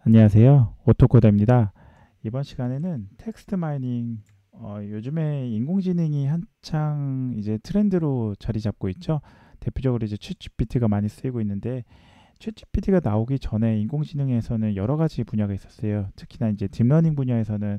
안녕하세요. 오토코더입니다. 이번 시간에는 텍스트 마이닝, 요즘에 인공지능이 한창 이제 트렌드로 자리 잡고 있죠. 대표적으로 이제 챗GPT가 많이 쓰이고 있는데, 챗GPT가 나오기 전에 인공지능에서는 여러 가지 분야가 있었어요. 특히나 이제 딥러닝 분야에서는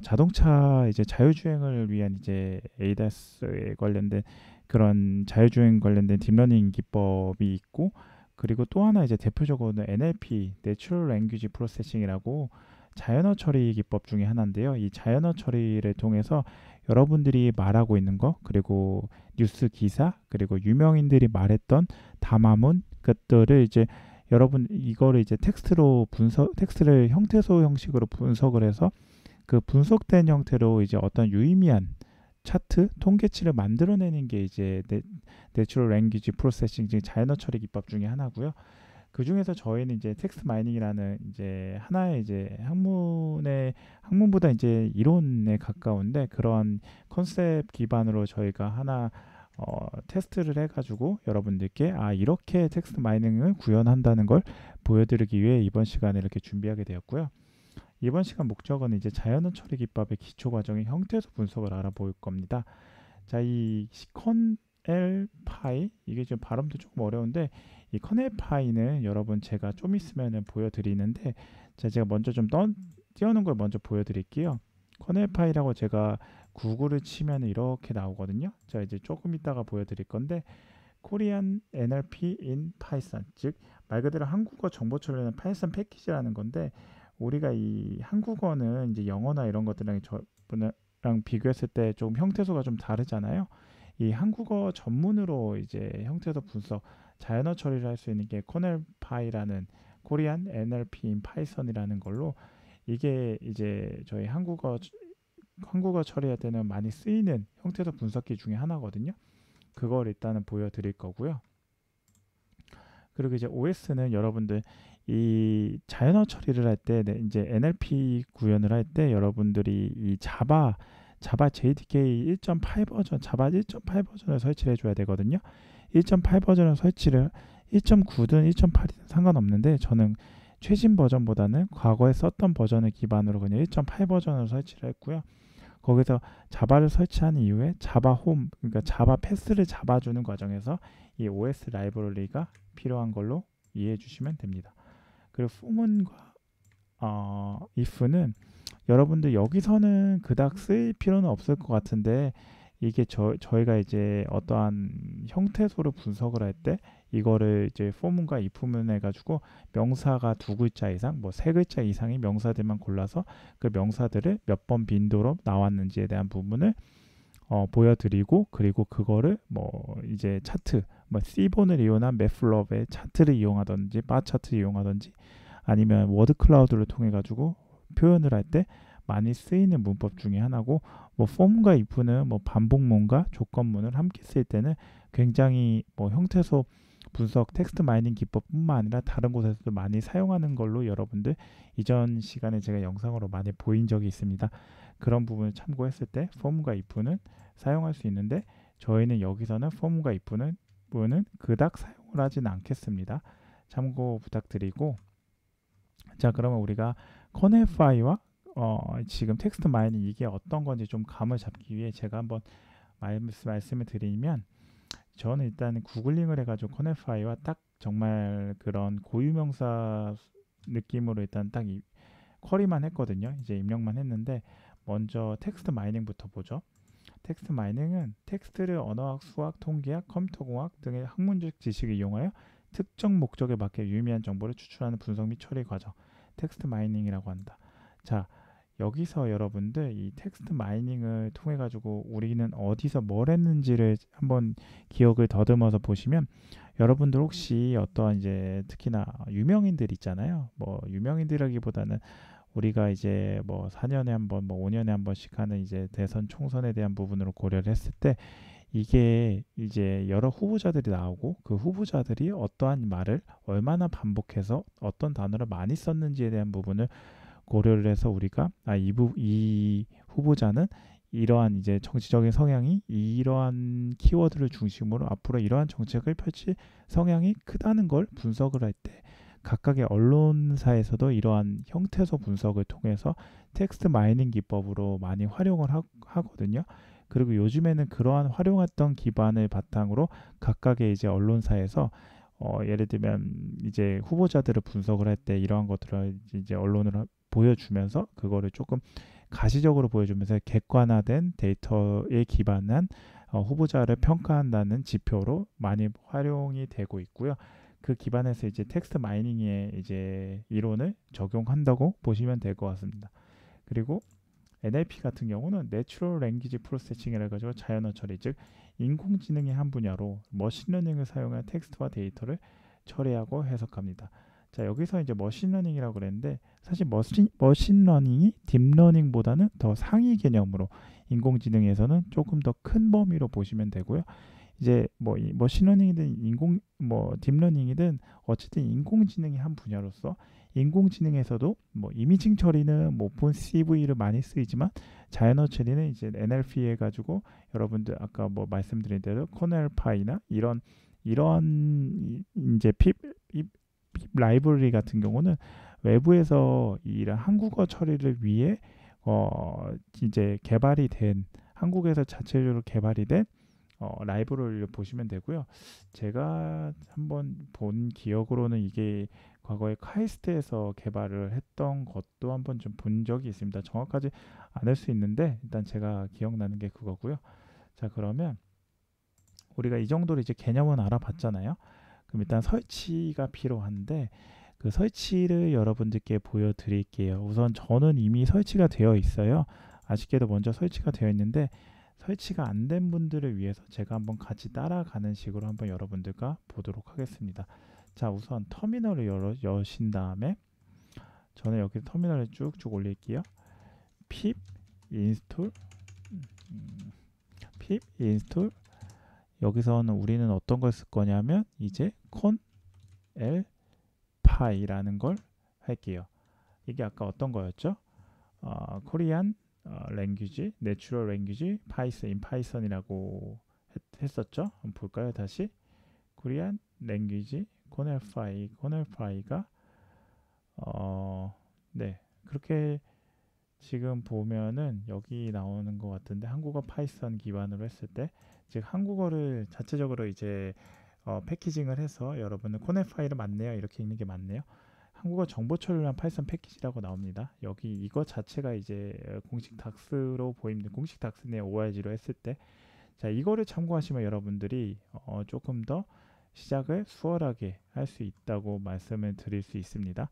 자동차 이제 자율주행을 위한 이제 ADAS에 관련된 그런 자율주행 관련된 딥러닝 기법이 있고, 그리고 또 하나 이제 대표적으로는 NLP, Natural Language Processing이라고 자연어 처리 기법 중에 하나인데요. 이 자연어 처리를 통해서 여러분들이 말하고 있는 거, 그리고 뉴스 기사, 그리고 유명인들이 말했던 담화문 것들을 이제 여러분 이거를 이제 텍스트를 형태소 형식으로 분석을 해서 그 분석된 형태로 이제 어떤 유의미한 차트, 통계치를 만들어내는 게 이제 내추럴 랭귀지 프로세싱, 즉 자연어 처리 기법 중에 하나고요. 그 중에서 저희는 이제 텍스트 마이닝이라는 이제 하나의 이제 학문보다 이제 이론에 가까운데 그런 컨셉 기반으로 저희가 하나 테스트를 해가지고 여러분들께 이렇게 텍스트 마이닝을 구현한다는 걸 보여드리기 위해 이번 시간에 이렇게 준비하게 되었고요. 이번 시간 목적은 이제 자연어 처리 기법의 기초 과정의 형태소 분석을 알아볼 겁니다. 자, 이 커넬 파이 이게 좀 발음도 조금 어려운데 이 커넬 파이는 여러분 제가 좀 있으면은 보여드리는데 제가 먼저 좀 띄우는 걸 먼저 보여드릴게요. 커넬 파이라고 제가 구글을 치면 이렇게 나오거든요. 자, 이제 조금 있다가 보여드릴 건데 코리안 NLP in Python, 즉 말 그대로 한국어 정보 처리하는 파이썬 패키지라는 건데 우리가 이 한국어는 이제 영어나 이런 것들이랑 저랑 비교했을 때 좀 형태소가 좀 다르잖아요. 이 한국어 전문으로 이제 형태소 분석, 자연어 처리를 할 수 있는 게 코넬파이라는 코리안 NLP in Python이라는 걸로 이게 이제 저희 한국어 처리할 때는 많이 쓰이는 형태소 분석기 중에 하나거든요. 그걸 일단은 보여드릴 거고요. 그리고 이제 OS는 여러분들 이 자연어 처리를 할 때 이제 NLP 구현을 할 때 여러분들이 이 자바 JDK 1.8 버전, 자바 1.8 버전을 설치를 해줘야 되거든요. 1.8 버전을 설치를 1.9든 1.8이든 상관없는데 저는 최신 버전보다는 과거에 썼던 버전을 기반으로 그냥 1.8 버전을 설치를 했고요. 거기서 자바를 설치한 이후에 자바 홈, 그러니까 자바 패스를 잡아주는 과정에서 이 OS 라이브러리가 필요한 걸로 이해해 주시면 됩니다. 그리고 fum과 if는 여러분들 여기서는 그닥 쓸 필요는 없을 것 같은데 이게 저희가 이제 어떠한 형태소를 분석을 할 때 이거를 이제 for문과 if문 해가지고 명사가 두 글자 이상, 뭐 세 글자 이상의 명사들만 골라서 그 명사들을 몇 번 빈도로 나왔는지에 대한 부분을 보여드리고 그리고 그거를 뭐 이제 차트, 뭐 C본을 이용한 매플럽의 차트를 이용하든지 바 차트를 이용하든지 아니면 워드 클라우드를 통해 가지고 표현을 할 때 많이 쓰이는 문법 중에 하나고 뭐 form과 if는 뭐 반복문과 조건문을 함께 쓸 때는 굉장히 뭐 형태소 분석 텍스트 마이닝 기법뿐만 아니라 다른 곳에서도 많이 사용하는 걸로 여러분들 이전 시간에 제가 영상으로 많이 보인 적이 있습니다. 그런 부분을 참고했을 때 form과 if는 사용할 수 있는데 저희는 여기서는 form과 if는 그닥 사용을 하진 않겠습니다. 참고 부탁드리고 자 그러면 우리가 커넬파이와 지금 텍스트 마이닝 이게 어떤 건지 좀 감을 잡기 위해 제가 한번 말씀을 드리면 저는 일단 구글링을 해가지고 커넬파이와 딱 정말 그런 고유명사 느낌으로 일단 딱 쿼리만 했거든요. 이제 입력만 했는데 먼저 텍스트 마이닝부터 보죠. 텍스트 마이닝은 텍스트를 언어학, 수학, 통계학, 컴퓨터공학 등의 학문적 지식을 이용하여 특정 목적에 맞게 유의미한 정보를 추출하는 분석 및 처리 과정, 텍스트 마이닝이라고 한다. 자, 여기서 여러분들 이 텍스트 마이닝을 통해 가지고 우리는 어디서 뭘 했는지를 한번 기억을 더듬어서 보시면 여러분들 혹시 어떠한 이제 특히나 유명인들 있잖아요. 뭐 유명인들이라기보다는 우리가 이제 뭐 4년에 한 번, 뭐 5년에 한 번씩 하는 이제 대선 총선에 대한 부분으로 고려를 했을 때 이게 이제 여러 후보자들이 나오고 그 후보자들이 어떠한 말을 얼마나 반복해서 어떤 단어를 많이 썼는지에 대한 부분을 고려를 해서 우리가 이 후보자는 이러한 이제 정치적인 성향이 이러한 키워드를 중심으로 앞으로 이러한 정책을 펼칠 성향이 크다는 걸 분석을 할 때 각각의 언론사에서도 이러한 형태소 분석을 통해서 텍스트 마이닝 기법으로 많이 활용을 하거든요. 그리고 요즘에는 그러한 활용했던 기반을 바탕으로 각각의 이제 언론사에서 예를 들면 이제 후보자들을 분석을 할 때 이러한 것들을 이제 언론으로 보여주면서 그거를 조금 가시적으로 보여주면서 객관화된 데이터에 기반한 후보자를 평가한다는 지표로 많이 활용이 되고 있고요. 그 기반에서 이제 텍스트 마이닝의 이제 이론을 적용한다고 보시면 될 것 같습니다. 그리고 NLP 같은 경우는 Natural Language Processing이라 가지고 자연어 처리, 즉 인공지능의 한 분야로 머신러닝을 사용한 텍스트와 데이터를 처리하고 해석합니다. 자, 여기서 이제 머신러닝이라고 그랬는데 사실 머신러닝이 딥러닝보다는 더 상위 개념으로 인공지능에서는 조금 더 큰 범위로 보시면 되고요. 이제 뭐 머신러닝이든 딥러닝이든 어쨌든 인공지능의 한 분야로서 인공지능에서도 뭐 이미징 처리는 뭐 본 CV를 많이 쓰이지만 자연어 처리는 이제 NLP 해가지고 여러분들 아까 뭐 말씀드린 대로 코넬파이나 이런 이제 핍 라이브러리 같은 경우는 외부에서 이런 한국어 처리를 위해 이제 개발이 된 한국에서 자체적으로 개발이 된 라이브러리를 보시면 되고요. 제가 한번 본 기억으로는 이게 과거에 카이스트에서 개발을 했던 것도 한번 좀 본 적이 있습니다. 정확하지 않을 수 있는데 일단 제가 기억나는 게 그거고요. 자, 그러면 우리가 이 정도로 이제 개념은 알아봤잖아요. 그럼 일단 설치가 필요한데 그 설치를 여러분들께 보여드릴게요. 우선 저는 이미 설치가 되어 있어요. 아쉽게도 먼저 설치가 되어 있는데 설치가 안 된 분들을 위해서 제가 한번 같이 따라가는 식으로 한번 여러분들과 보도록 하겠습니다. 자, 우선 터미널을 여신 다음에 저는 여기 터미널을 쭉쭉 올릴게요. pip install pip install 여기서는 우리는 어떤 걸 쓸 거냐면 이제 conlpy라는 걸 할게요. 이게 아까 어떤 거였죠? 코리안 랭귀지, 내추럴 랭귀지, 파이썬, 인 파이썬이라고 했었죠. 한번 볼까요? 다시 코리안 랭귀지, 코넬파이가 네, 그렇게 지금 보면은 여기 나오는 것 같은데 한국어 파이썬 기반으로 했을 때 즉 한국어를 자체적으로 이제 패키징을 해서 여러분은 코넬파이를 맞네요. 이렇게 읽는 게 맞네요. 한국어 정보 처리란 파이썬 패키지라고 나옵니다. 여기 이거 자체가 이제 공식 닥스로 보입니다. 공식 닥스 내 ORG로 했을 때, 자, 이거를 참고하시면 여러분들이 조금 더 시작을 수월하게 할 수 있다고 말씀을 드릴 수 있습니다.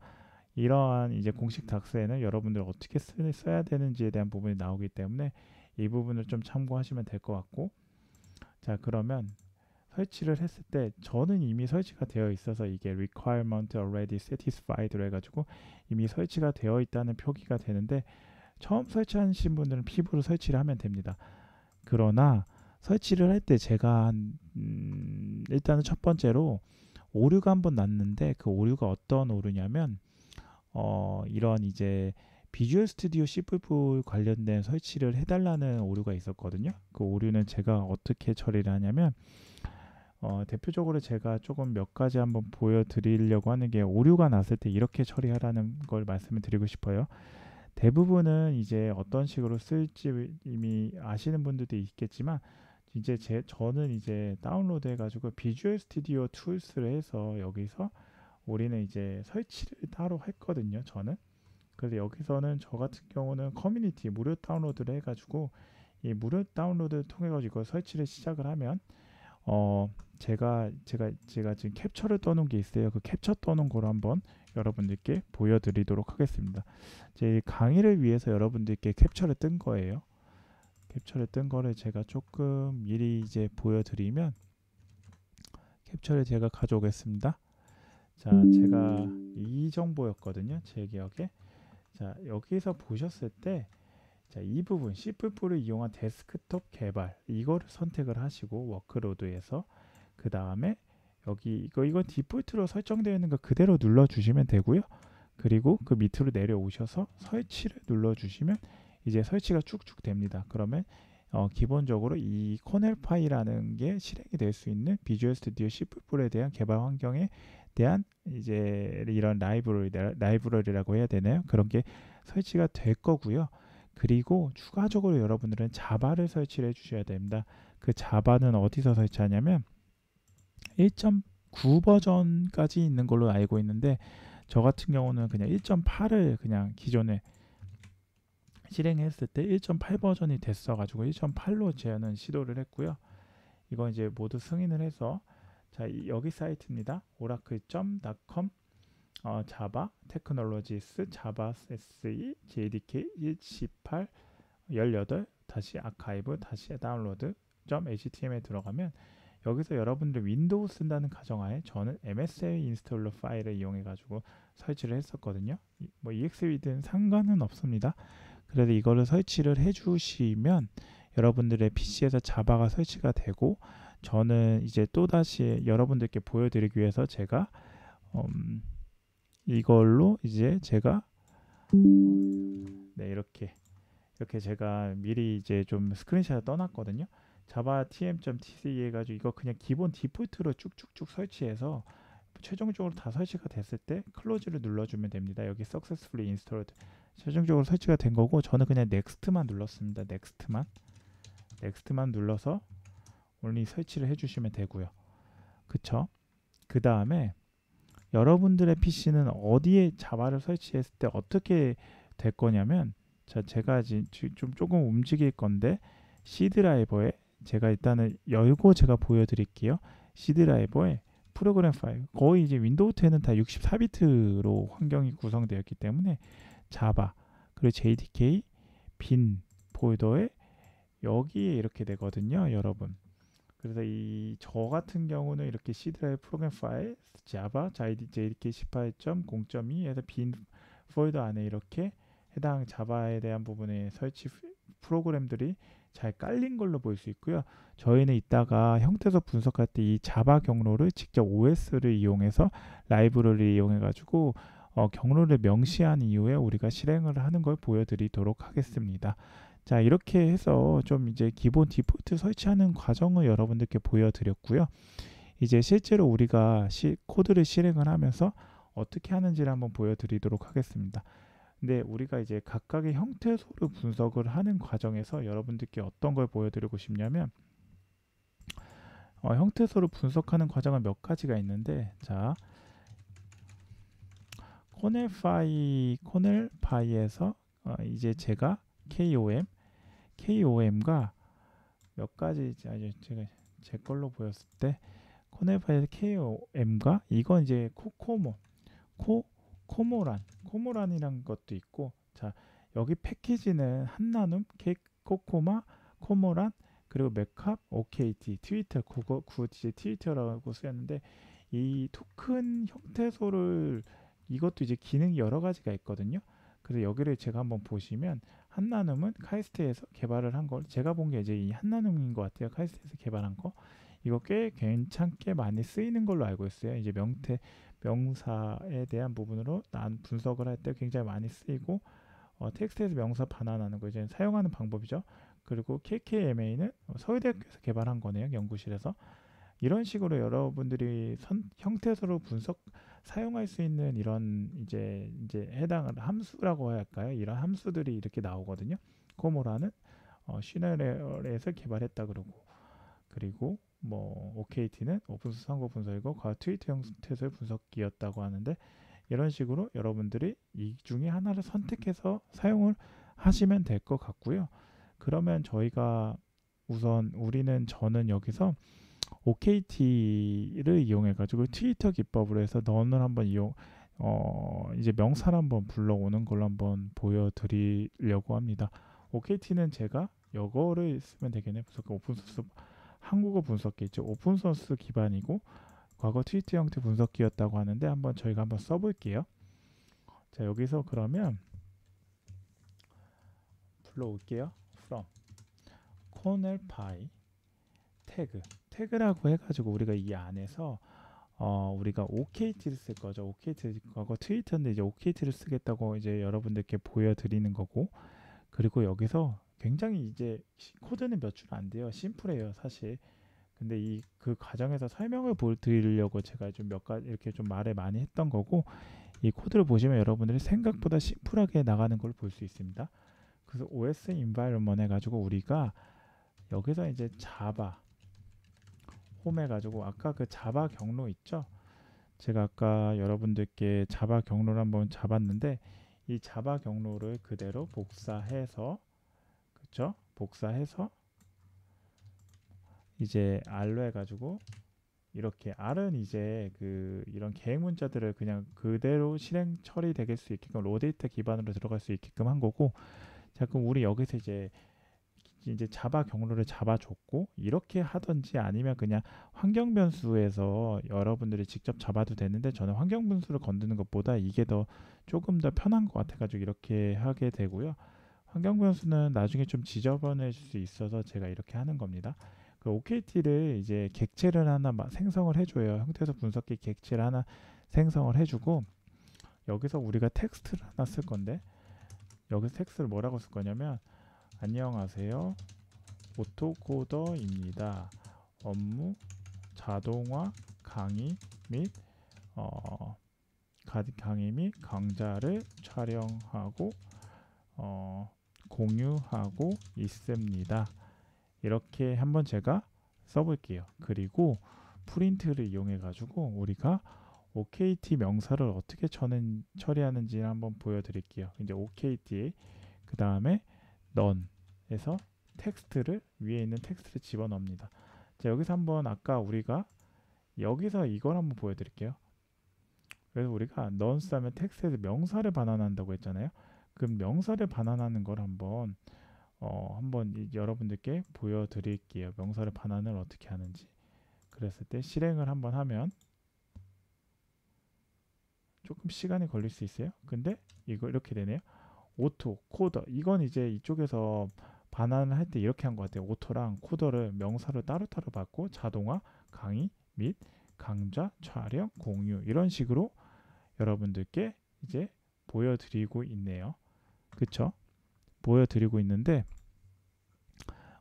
이러한 이제 공식 닥스에는 여러분들 어떻게 써야 되는지에 대한 부분이 나오기 때문에 이 부분을 좀 참고하시면 될 것 같고, 자, 그러면 설치를 했을 때 저는 이미 설치가 되어 있어서 이게 requirement already satisfied로 해가지고 이미 설치가 되어 있다는 표기가 되는데 처음 설치하신 분들은 피부로 설치를 하면 됩니다. 그러나 설치를 할 때 제가 일단은 첫 번째로 오류가 한번 났는데 그 오류가 어떤 오류냐면 이런 이제 비주얼 스튜디오 C++ 관련된 설치를 해달라는 오류가 있었거든요. 그 오류는 제가 어떻게 처리를 하냐면 대표적으로 제가 조금 몇 가지 한번 보여드리려고 하는 게 오류가 났을 때 이렇게 처리하라는 걸 말씀을 드리고 싶어요. 대부분은 이제 어떤 식으로 쓸지 이미 아시는 분들도 있겠지만 이제 저는 이제 다운로드 해가지고 비주얼 스튜디오 툴스를 해서 여기서 우리는 이제 설치를 따로 했거든요. 저는 그래서 여기서는 저 같은 경우는 커뮤니티 무료 다운로드를 해가지고 이 무료 다운로드를 통해 가지고 설치를 시작을 하면 제가 지금 캡처를 떠놓은 게 있어요. 그 캡처 떠놓은 거를 한번 여러분들께 보여드리도록 하겠습니다. 제 강의를 위해서 여러분들께 캡처를 뜬 거예요. 캡처를 뜬 거를 제가 조금 미리 이제 보여드리면 캡처를 제가 가져오겠습니다. 자, 제가 이 정보였거든요. 제 기억에. 자, 여기서 보셨을 때 자, 이 부분 C++를 이용한 데스크톱 개발 이거를 선택을 하시고 워크로드에서 그 다음에 여기 이거 디폴트로 설정되어 있는 거 그대로 눌러 주시면 되고요. 그리고 그 밑으로 내려오셔서 설치를 눌러 주시면 이제 설치가 쭉쭉 됩니다. 그러면 기본적으로 이 코넬파이라는 게 실행이 될 수 있는 비주얼 스튜디오 C++에 대한 개발 환경에 대한 이제 이런 라이브러리라고 해야 되나요? 그런 게 설치가 될 거고요. 그리고 추가적으로 여러분들은 자바를 설치를 해주셔야 됩니다. 그 자바는 어디서 설치하냐면 1.9 버전까지 있는 걸로 알고 있는데 저 같은 경우는 그냥 1.8을 그냥 기존에 실행했을 때 1.8 버전이 됐어가지고 1.8로 저는 시도를 했고요. 이거 이제 모두 승인을 해서 자 여기 사이트입니다. oracle.com 자바 테크놀로지스 자바 SE JDK 118 18 다시 아카이브 다시 다운로드 .html에 들어가면 여기서 여러분들 윈도우 쓴다는 가정하에 저는 MSA 인스톨러 파일을 이용해 가지고 설치를 했었거든요. 뭐 EXID든 상관은 없습니다. 그래서 이거를 설치를 해주시면 여러분들의 PC에서 자바가 설치가 되고 저는 이제 또다시 여러분들께 보여드리기 위해서 제가 이걸로 이제 제가 네 이렇게 제가 미리 이제 좀 스크린샷을 떠났거든요. 자바 tm.tc 해가지고 이거 그냥 기본 디폴트로 쭉쭉쭉 설치해서 최종적으로 다 설치가 됐을 때 클로즈를 눌러주면 됩니다. 여기 successfully installed 최종적으로 설치가 된 거고 저는 그냥 넥스트만 눌렀습니다. 넥스트만 눌러서 only 설치를 해주시면 되고요. 그쵸? 그 다음에 여러분들의 PC는 어디에 자바를 설치했을 때 어떻게 될 거냐면 자 제가 좀 조금 움직일 건데 C 드라이버에 제가 일단은 열고 제가 보여드릴게요. C 드라이버에 프로그램 파일 거의 이제 윈도우 10은 다 64비트로 환경이 구성되어 있기 때문에 자바 그리고 JDK 빈 폴더에 여기에 이렇게 되거든요, 여러분. 그래서 이 저 같은 경우는 이렇게 C 드라이브 프로그램 파일 자바 JDK 18.0.2에서 빈 폴더 안에 이렇게 해당 자바에 대한 부분의 설치 프로그램들이 잘 깔린 걸로 볼 수 있고요. 저희는 이따가 형태소 분석할 때 이 자바 경로를 직접 OS를 이용해서 라이브러리를 이용해 가지고 경로를 명시한 이후에 우리가 실행을 하는 걸 보여드리도록 하겠습니다. 자 이렇게 해서 좀 이제 기본 디폴트 설치하는 과정을 여러분들께 보여드렸고요. 이제 실제로 우리가 코드를 실행을 하면서 어떻게 하는지를 한번 보여드리도록 하겠습니다. 근데 우리가 이제 각각의 형태소를 분석을 하는 과정에서 여러분들께 어떤 걸 보여드리고 싶냐면 형태소를 분석하는 과정은 몇 가지가 있는데 자 코넬파이에서 이제 제가 KOM과 몇 가지 제가 제 걸로 보였을 때 코넬파이에서 KOM과 이건 이제 코모란이란 것도 있고 자 여기 패키지는 한나눔, 코코마, 코모란 그리고 맥캅, OKT, 트위터 이제 트위터라고 쓰였는데 이 토큰 형태소를 이것도 이제 기능이 여러 가지가 있거든요. 그래서 여기를 제가 한번 보시면 한나눔은 카이스트에서 개발을 한 걸 제가 본 게 이제 이 한나눔인 것 같아요. 카이스트에서 개발한 거 이거 꽤 괜찮게 많이 쓰이는 걸로 알고 있어요. 이제 명사에 대한 부분으로 난 분석을 할 때 굉장히 많이 쓰이고 텍스트에서 명사 반환하는 거 이제 사용하는 방법이죠. 그리고 KKMA는 서울대학교에서 개발한 거네요. 연구실에서 이런 식으로 여러분들이 형태소로 분석 사용할 수 있는 이런 이제 해당을 함수라고 해야 할까요? 이런 함수들이 이렇게 나오거든요. 코모라는 시나리오에서 개발했다 그리고 뭐 OKT는 오픈소스 선거 분석이고 트위터 형태소의 분석기였다고 하는데 이런 식으로 여러분들이 이 중에 하나를 선택해서 사용을 하시면 될 것 같고요. 그러면 저희가 저는 여기서 OKT를 이용해 가지고 트위터 기법으로 해서 넌을 한번 이제 명사를 한번 불러오는 걸로 한번 보여드리려고 합니다. OKT는 제가 이거를 쓰면 되겠네요. 오픈소스 한국어 분석기 있죠. 오픈소스 기반이고 과거 트위터 형태 분석기였다고 하는데 저희가 한번 써볼게요. 자 여기서 그러면 불러올게요. from 코넬파이 태그라고 해가지고 우리가 이 안에서 우리가 OKT를 쓸 거죠. OKT 과거 트위터인데 이제 OKT를 쓰겠다고 이제 여러분들께 보여드리는 거고 그리고 여기서 굉장히 이제 코드는 몇 줄 안 돼요. 심플해요 사실. 근데 그 과정에서 설명을 드리려고 제가 좀 몇 가지 이렇게 좀 말을 많이 했던 거고, 이 코드를 보시면 여러분들이 생각보다 심플하게 나가는 걸 볼 수 있습니다. 그래서 OS environment 해가지고 우리가 여기서 이제 자바 홈 해가지고 아까 그 자바 경로 있죠? 제가 아까 여러분들께 자바 경로를 한번 잡았는데, 이 자바 경로를 그대로 복사해서, 그쵸? 복사해서 이제 R로 해가지고 이렇게 R은 이제 이런 계획 문자들을 그냥 그대로 실행 처리될 수 있게끔 로데이터 기반으로 들어갈 수 있게끔 한 거고, 자 그럼 우리 여기서 이제 자바 경로를 잡아줬고, 이렇게 하든지 아니면 그냥 환경 변수에서 여러분들이 직접 잡아도 되는데, 저는 환경 변수를 건드는 것보다 이게 더 조금 더 편한 것 같아가지고 이렇게 하게 되고요. 환경 변수는 나중에 좀 지저분해질 수 있어서 제가 이렇게 하는 겁니다. 그 OKT를 이제 객체를 하나 생성을 해줘요. 형태소 분석기 객체를 하나 생성을 해주고, 여기서 우리가 텍스트를 하나 쓸 건데, 여기서 텍스트를 뭐라고 쓸 거냐면, 안녕하세요, 오토코더입니다. 업무 자동화 강의 및 강의 및 강좌를 촬영하고 공유하고 있습니다. 이렇게 한번 제가 써볼게요. 그리고 프린트를 이용해 가지고 우리가 OKT 명사를 어떻게 처리하는지 한번 보여드릴게요. 이제 OKT 그 다음에 none에서 텍스트를 위에 있는 텍스트를 집어넣습니다. 자, 여기서 한번 아까 우리가 여기서 이걸 한번 보여드릴게요. 그래서 우리가 none 하면 텍스트에서 명사를 반환한다고 했잖아요. 그럼 명사를 반환하는 걸 한번 여러분들께 보여드릴게요. 명사를 반환을 어떻게 하는지. 그랬을 때 실행을 한번 하면 조금 시간이 걸릴 수 있어요. 근데 이거 이렇게 되네요. 오토, 코더. 이건 이제 이쪽에서 반환을 할 때 이렇게 한 것 같아요. 오토랑 코더를 명사를 따로따로 받고 자동화, 강의 및 강좌, 촬영, 공유 이런 식으로 여러분들께 이제 보여드리고 있네요. 그쵸? 보여드리고 있는데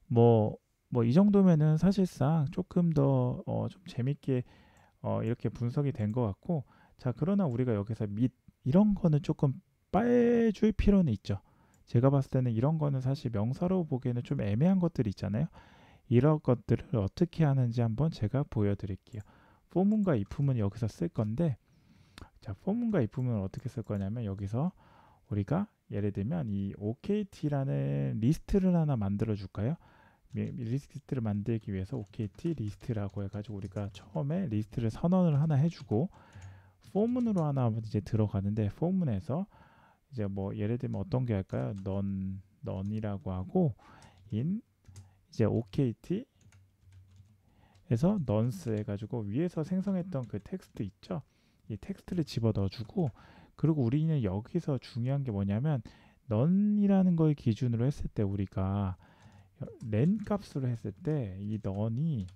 뭐 이 정도면은 사실상 조금 더 좀 재밌게 이렇게 분석이 된 것 같고, 자 그러나 우리가 여기서 이런 거는 조금 빼줄 필요는 있죠. 제가 봤을 때는 이런 거는 사실 명사로 보기에는 좀 애매한 것들이 있잖아요. 이런 것들을 어떻게 하는지 한번 제가 보여드릴게요. for문과 if문은 여기서 쓸 건데, 자 for문과 if문을 어떻게 쓸 거냐면, 여기서 우리가 예를 들면 이 OKT라는 리스트를 하나 만들어 줄까요? 리스트를 만들기 위해서 OKT 리스트라고 해가지고 우리가 처음에 리스트를 선언을 하나 해주고, for문으로 하나 이제 들어가는데, for문에서 이제 뭐 예를 들면 어떤 게 할까요? none이라고 하고 in 이제 OKT 에서 nonce 해가지고 위에서 생성했던 그 텍스트 있죠? 이 텍스트를 집어 넣어주고, 그리고 우리는 여기서 중요한 게 뭐냐면 none이라는 걸 기준으로 했을 때 우리가 len 값으로 했을 때 이 none이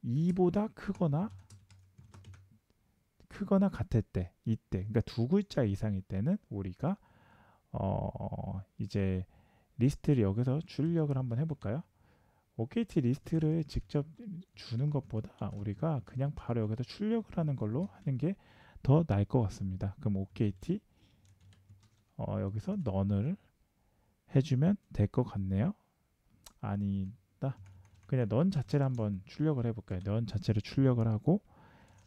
2보다 크거나 같을 때, 이때 그러니까 두 글자 이상일 때는 우리가 이제 리스트를 여기서 출력을 한번 해볼까요? OKT 리스트를 직접 주는 것보다 우리가 그냥 바로 여기서 출력을 하는 걸로 하는 게 더 나을 것 같습니다. 그럼 OKT 여기서 none을 해주면 될 것 같네요. 아니다. 그냥 none 자체를 한번 출력을 해볼까요? none 자체를 출력을 하고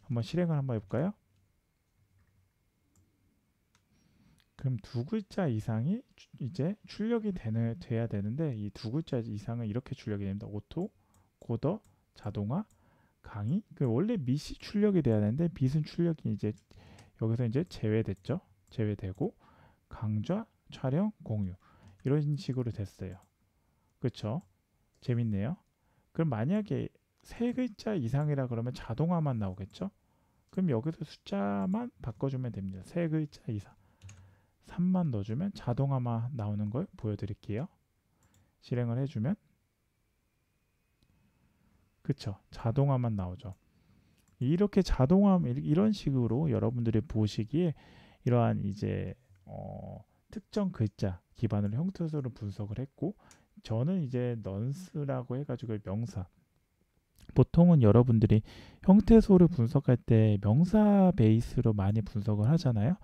한번 실행을 한번 해볼까요? 그럼 두 글자 이상이 이제 출력이 돼야 되는데, 이 두 글자 이상은 이렇게 출력이 됩니다. 오토, 코더, 자동화, 강의. 원래 밑이 출력이 돼야 되는데 밑은 출력이 이제 여기서 이제 제외됐죠. 제외되고 강좌, 촬영, 공유 이런 식으로 됐어요. 그렇죠? 재밌네요. 그럼 만약에 세 글자 이상이라 그러면 자동화만 나오겠죠? 그럼 여기서 숫자만 바꿔주면 됩니다. 세 글자 이상 3만 넣어주면 자동화만 나오는 걸 보여드릴게요. 실행을 해주면 그쵸, 자동화만 나오죠. 이렇게 자동화 이런 식으로 여러분들이 보시기에 이러한 이제 특정 글자 기반으로 형태소를 분석을 했고, 저는 이제 넌스라고 해가지고 명사, 보통은 여러분들이 형태소를 분석할 때 명사 베이스로 많이 분석을 하잖아요.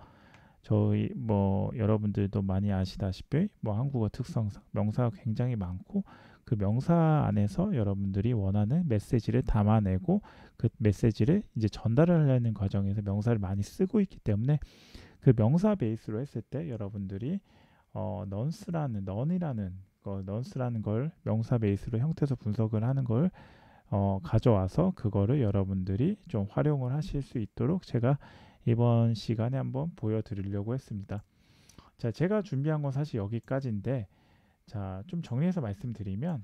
저희 뭐 여러분들도 많이 아시다시피 뭐 한국어 특성상 명사가 굉장히 많고, 그 명사 안에서 여러분들이 원하는 메시지를 담아내고 그 메시지를 이제 전달을 하려는 과정에서 명사를 많이 쓰고 있기 때문에, 그 명사 베이스로 했을 때 여러분들이 넌스라는 걸 명사 베이스로 형태소 분석을 하는 걸 가져와서 그거를 여러분들이 좀 활용을 하실 수 있도록 제가 이번 시간에 한번 보여드리려고 했습니다. 자, 제가 준비한 건 사실 여기까지인데, 자, 좀 정리해서 말씀드리면,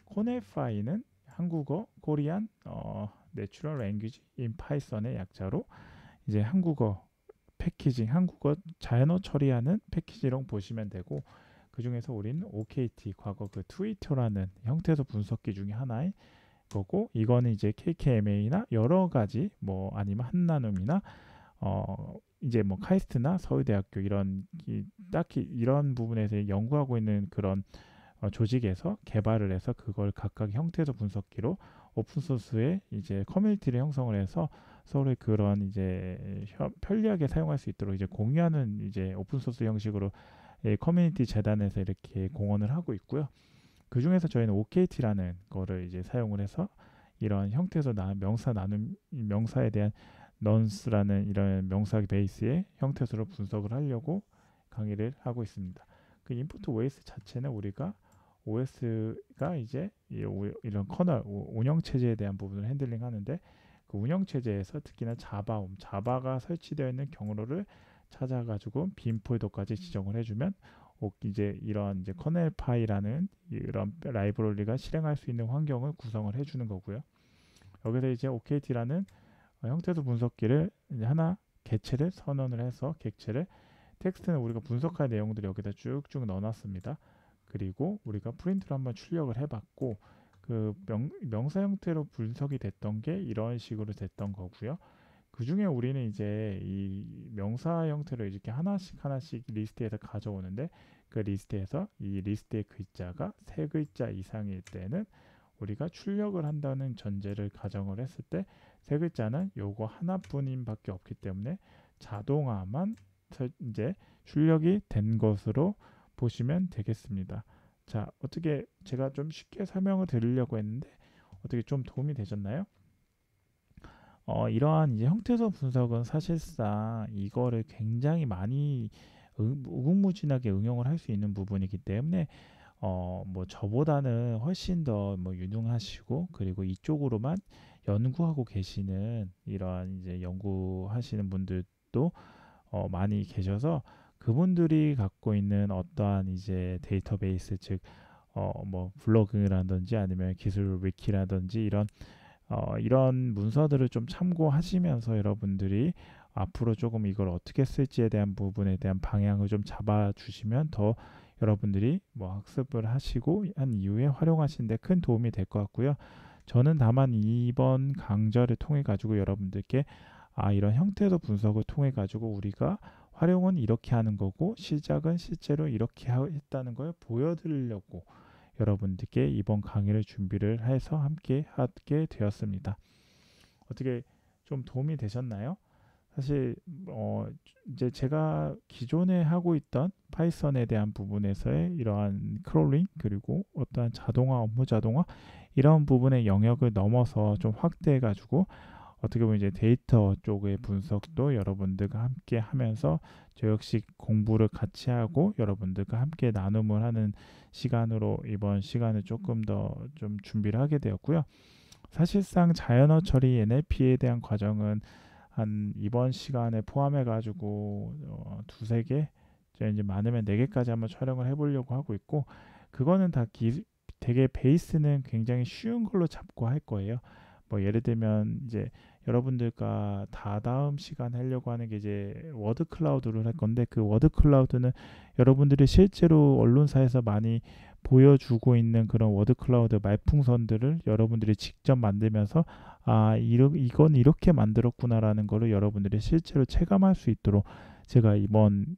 코네파이는 한국어 코리안 내추럴 랭귀지 인 파이썬의 약자로 이제 한국어 패키징, 한국어 자연어 처리하는 패키지로 보시면 되고, 그 중에서 우리는 OKT, 과거 그 트위터라는 형태소 분석기 중에 하나의 거고, 이거는 이제 KKMA나 여러 가지 뭐 아니면 한나눔이나 이제 뭐 카이스트나 서울대학교 이런 딱히 이런 부분에서 연구하고 있는 그런 조직에서 개발을 해서 그걸 각각 형태소 분석기로 오픈소스에 이제 커뮤니티를 형성을 해서 서로의 그런 이제 편리하게 사용할 수 있도록 이제 공유하는 이제 오픈소스 형식으로 커뮤니티 재단에서 이렇게 공헌을 하고 있고요. 그 중에서 저희는 OKT라는 거를 이제 사용을 해서 이런 형태에서 명사 나눔, 명사에 대한 넌스라는 이런 명사 베이스의 형태소로 분석을 하려고 강의를 하고 있습니다. 그 인풋 OS 자체는 우리가 OS가 이제 이런 커널 운영 체제에 대한 부분을 핸들링 하는데, 그 운영 체제에서 특히나 자바가 설치되어 있는 경로를 찾아가지고 빈 폴더까지 지정을 해주면 이제 이런 이제 커넬 파이라는 이런 라이브러리가 실행할 수 있는 환경을 구성을 해주는 거고요. 여기서 이제 OKT라는 형태소 분석기를 이제 하나 객체를 선언을 해서 객체를 텍스트는 우리가 분석할 내용들을 여기다 쭉쭉 넣어놨습니다. 그리고 우리가 프린트로 한번 출력을 해봤고, 그 명사 형태로 분석이 됐던 게 이런 식으로 됐던 거고요. 그 중에 우리는 이제 이 명사 형태로 이렇게 하나씩 리스트에서 가져오는데, 그 리스트에서 이 리스트의 글자가 3글자 이상일 때는 우리가 출력을 한다는 전제를 가정을 했을 때 3글자는 요거 하나뿐인 밖에 없기 때문에 자동화만 이제 출력이 된 것으로 보시면 되겠습니다. 자, 어떻게 제가 좀 쉽게 설명을 드리려고 했는데 어떻게 좀 도움이 되셨나요? 이러한 이제 형태소 분석은 사실상 이거를 굉장히 많이 무궁무진하게 응용을 할 수 있는 부분이기 때문에 뭐 저보다는 훨씬 더 뭐 유능하시고, 그리고 이쪽으로만 연구하고 계시는 이러한 이제 연구하시는 분들도 많이 계셔서, 그분들이 갖고 있는 어떠한 이제 데이터베이스, 즉 뭐 블로그라든지 아니면 기술 위키라든지 이런 문서들을 좀 참고하시면서 여러분들이 앞으로 조금 이걸 어떻게 쓸지에 대한 부분에 대한 방향을 좀 잡아 주시면 더 여러분들이 뭐 학습을 하시고 한 이후에 활용하시는 데 큰 도움이 될 것 같고요. 저는 다만 이번 강좌를 통해 가지고 여러분들께 이런 형태소 분석을 통해 가지고 우리가 활용은 이렇게 하는 거고 시작은 실제로 이렇게 했다는 걸 보여드리려고 여러분들께 이번 강의를 준비를 해서 함께 하게 되었습니다. 어떻게 좀 도움이 되셨나요? 사실 이제 제가 기존에 하고 있던 파이썬에 대한 부분에서의 이러한 크롤링, 그리고 어떠한 자동화, 업무 자동화 이런 부분의 영역을 넘어서 좀 확대해 가지고 어떻게 보면 이제 데이터 쪽의 분석도 여러분들과 함께 하면서 저 역시 공부를 같이 하고 여러분들과 함께 나눔을 하는 시간으로 이번 시간을 조금 더 좀 준비를 하게 되었고요. 사실상 자연어 처리 NLP에 대한 과정은 한 이번 시간에 포함해 가지고 두세 개, 이제 많으면 4개까지 한번 촬영을 해보려고 하고 있고, 그거는 다 되게 베이스는 굉장히 쉬운 걸로 잡고 할 거예요. 뭐 예를 들면 이제 여러분들과 다다음 시간 하려고 하는 게 이제 워드 클라우드를 할 건데, 그 워드 클라우드는 여러분들이 실제로 언론사에서 많이 보여주고 있는 그런 워드 클라우드 말풍선들을 여러분들이 직접 만들면서 이건 이렇게 만들었구나라는 거를 여러분들이 실제로 체감할 수 있도록 제가 이번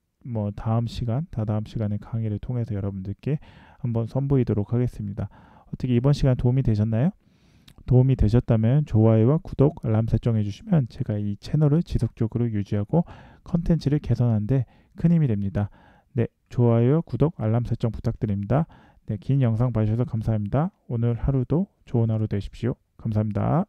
다다음 시간에 강의를 통해서 여러분들께 한번 선보이도록 하겠습니다. 어떻게 이번 시간 도움이 되셨나요? 도움이 되셨다면 좋아요와 구독, 알람 설정해 주시면 제가 이 채널을 지속적으로 유지하고 컨텐츠를 개선하는 데 큰 힘이 됩니다. 네, 좋아요, 구독, 알람 설정 부탁드립니다. 네, 긴 영상 봐주셔서 감사합니다. 오늘 하루도 좋은 하루 되십시오. 감사합니다.